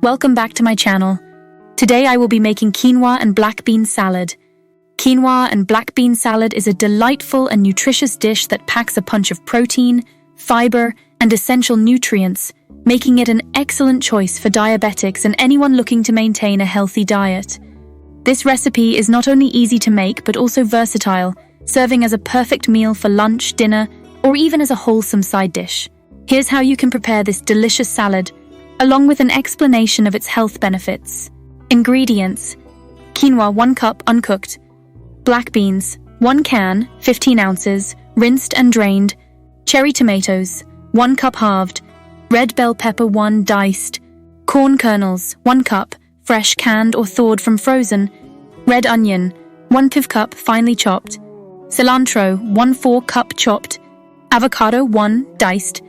welcome back to my channel. Today I will be making quinoa and black bean salad. Quinoa and black bean salad is a delightful and nutritious dish that packs a punch of protein, fiber, and essential nutrients, making it an excellent choice for diabetics and anyone looking to maintain a healthy diet. This recipe is not only easy to make but also versatile, serving as a perfect meal for lunch, dinner, or even as a wholesome side dish. Here's how you can prepare this delicious salad, along with an explanation of its health benefits. Ingredients: quinoa 1 cup uncooked, black beans 1 can 15 ounces rinsed and drained, cherry tomatoes 1 cup halved, red bell pepper 1 diced, corn kernels 1 cup fresh canned or thawed from frozen, red onion 1/5 cup finely chopped, cilantro 1/4 cup chopped, avocado 1 diced,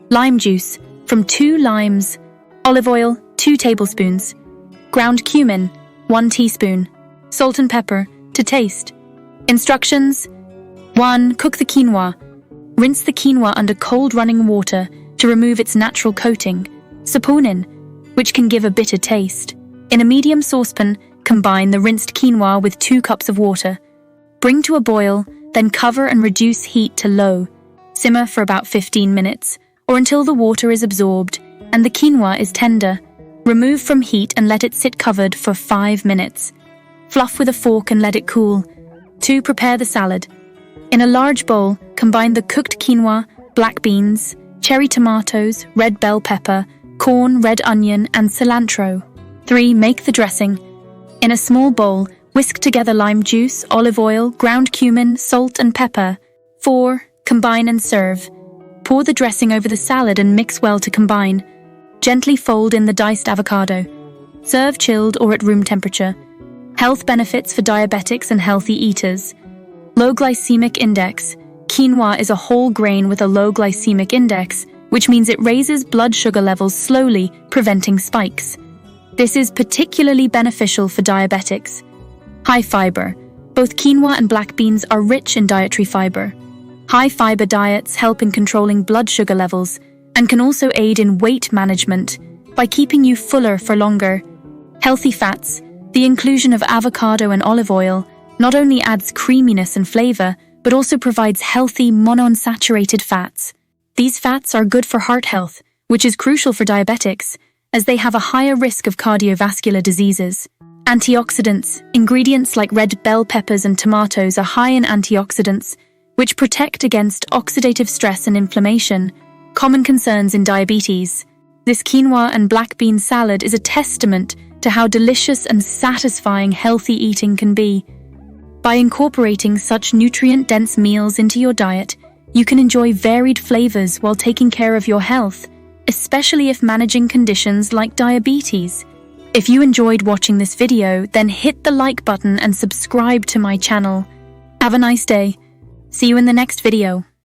lime juice from 2 limes, olive oil 2 tablespoons, ground cumin 1 teaspoon, salt and pepper to taste. Instructions: 1. Cook the quinoa. Rinse the quinoa under cold running water to remove its natural coating, saponin, which can give a bitter taste. In a medium saucepan, combine the rinsed quinoa with 2 cups of water. Bring to a boil, then cover and reduce heat to low. Simmer for about 15 minutes, or until the water is absorbed and the quinoa is tender. Remove from heat and let it sit covered for 5 minutes. Fluff with a fork and let it cool. 2. Prepare the salad. In a large bowl, combine the cooked quinoa, black beans, cherry tomatoes, red bell pepper, corn, red onion, and cilantro. 3. Make the dressing. In a small bowl, whisk together lime juice, olive oil, ground cumin, salt, and pepper. 4. Combine and serve. Pour the dressing over the salad and mix well to combine. Gently fold in the diced avocado. Serve chilled or at room temperature. Health benefits for diabetics and healthy eaters. Low glycemic index. Quinoa is a whole grain with a low glycemic index, which means it raises blood sugar levels slowly, preventing spikes. This is particularly beneficial for diabetics. High fiber. Both quinoa and black beans are rich in dietary fiber. High fiber diets help in controlling blood sugar levels and can also aid in weight management by keeping you fuller for longer. Healthy fats. The inclusion of avocado and olive oil not only adds creaminess and flavor, but also provides healthy monounsaturated fats. These fats are good for heart health, which is crucial for diabetics, as they have a higher risk of cardiovascular diseases. Antioxidants. Ingredients like red bell peppers and tomatoes are high in antioxidants, which protect against oxidative stress and inflammation, common concerns in diabetes. This quinoa and black bean salad is a testament to how delicious and satisfying healthy eating can be. By incorporating such nutrient-dense meals into your diet, you can enjoy varied flavors while taking care of your health, especially if managing conditions like diabetes. If you enjoyed watching this video, then hit the like button and subscribe to my channel. Have a nice day. See you in the next video.